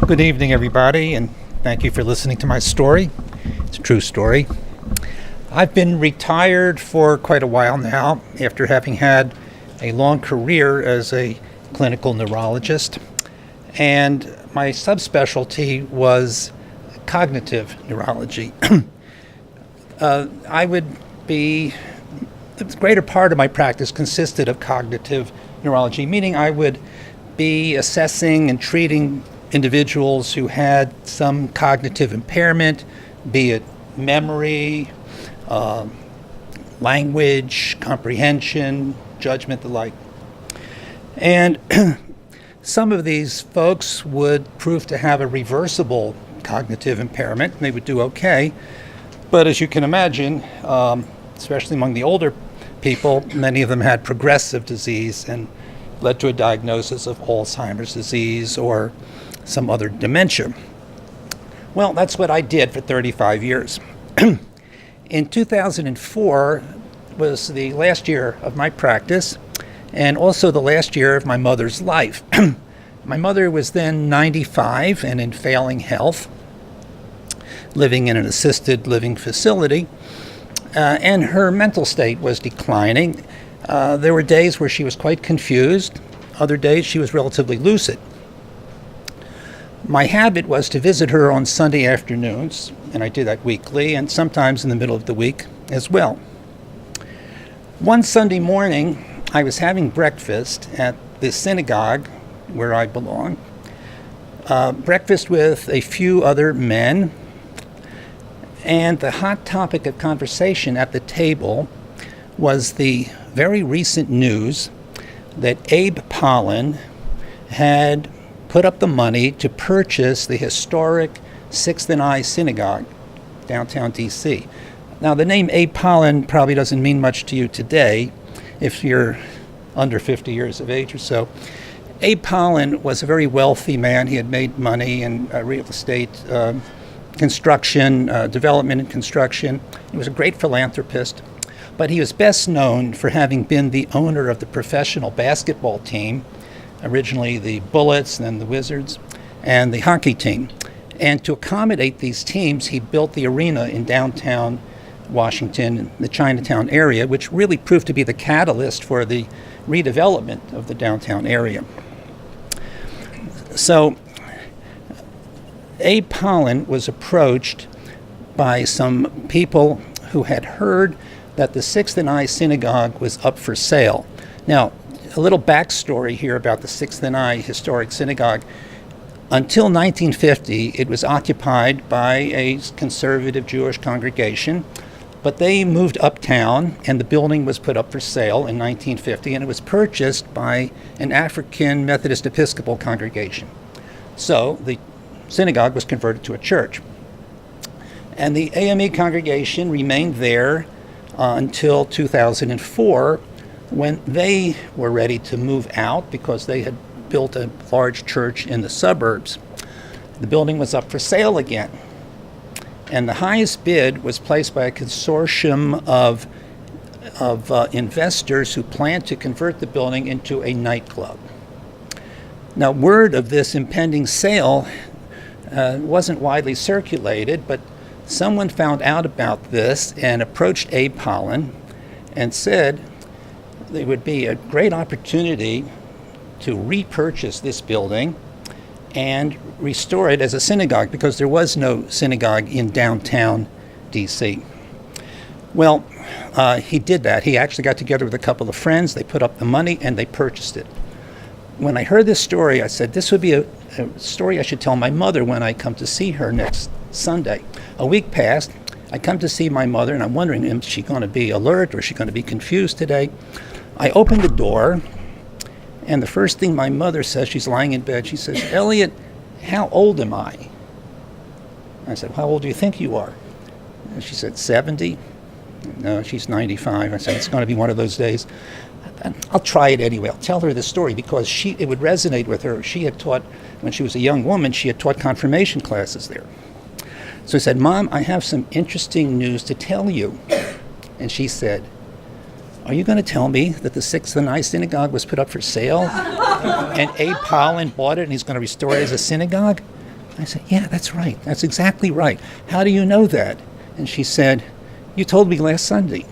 Good evening, everybody, and thank you for listening to my story. It's a true story. I've been retired for quite a while now after having had a long career as a clinical neurologist, and my subspecialty was cognitive neurology. The greater part of my practice consisted of cognitive neurology, meaning I would be assessing and treating individuals who had some cognitive impairment, be it memory, language, comprehension, judgment, the like. And some of these folks would prove to have a reversible cognitive impairment, and they would do okay. But as you can imagine, especially among the older people, many of them had progressive disease and led to a diagnosis of Alzheimer's disease or some other dementia. Well, that's what I did for 35 years. In 2004 was the last year of my practice and also the last year of my mother's life. My mother was then 95 and in failing health, living in an assisted living facility, and her mental state was declining. There were days where she was quite confused. Other days she was relatively lucid. My habit was to visit her on Sunday afternoons, and I did that weekly, and sometimes in the middle of the week as well. One Sunday morning, I was having breakfast at the synagogue where I belong, breakfast with a few other men, and the hot topic of conversation at the table was the very recent news that Abe Pollan had put up the money to purchase the historic 6th and I Synagogue, downtown D.C. Now, the name Abe Pollan probably doesn't mean much to you today if you're under 50 years of age or so. Abe Pollan was a very wealthy man. He had made money in real estate, construction, development and construction. He was a great philanthropist, but he was best known for having been the owner of the professional basketball team, originally the Bullets, then the Wizards, and the hockey team. And to accommodate these teams, he built the arena in downtown Washington, the Chinatown area, which really proved to be the catalyst for the redevelopment of the downtown area. So Abe Pollan was approached by some people who had heard that the 6th and I Synagogue was up for sale. Now, a little backstory here about the 6th and I Historic Synagogue. Until 1950, it was occupied by a conservative Jewish congregation, but they moved uptown and the building was put up for sale in 1950, and it was purchased by an African Methodist Episcopal congregation. So the synagogue was converted to a church. And the AME congregation remained there until 2004, when they were ready to move out because they had built a large church in the suburbs. The building was up for sale again, and the highest bid was placed by a consortium of investors who planned to convert the building into a nightclub. Now, word of this impending sale wasn't widely circulated, but someone found out about this and approached Abe Pollan and said there would be a great opportunity to repurchase this building and restore it as a synagogue, because there was no synagogue in downtown D.C. Well, he did that. He actually got together with a couple of friends. They put up the money and they purchased it. When I heard this story, I said, this would be a story I should tell my mother when I come to see her next Sunday. A week passed. I come to see my mother, and I'm wondering, is she going to be alert or is she going to be confused today? I open the door, and the first thing my mother says, she's lying in bed, she says, Elliot, how old am I? I said, how old do you think you are? And she said, 70. No, she's 95. I said, it's going to be one of those days. I'll try it anyway. I'll tell her this story because it would resonate with her. She had taught, when she was a young woman, she had taught confirmation classes there. So I said, Mom, I have some interesting news to tell you. And she said, are you going to tell me that the 6th and I Synagogue was put up for sale and Abe Pollan bought it and he's going to restore it as a synagogue? I said, yeah, that's right. That's exactly right. How do you know that? And she said, you told me last Sunday.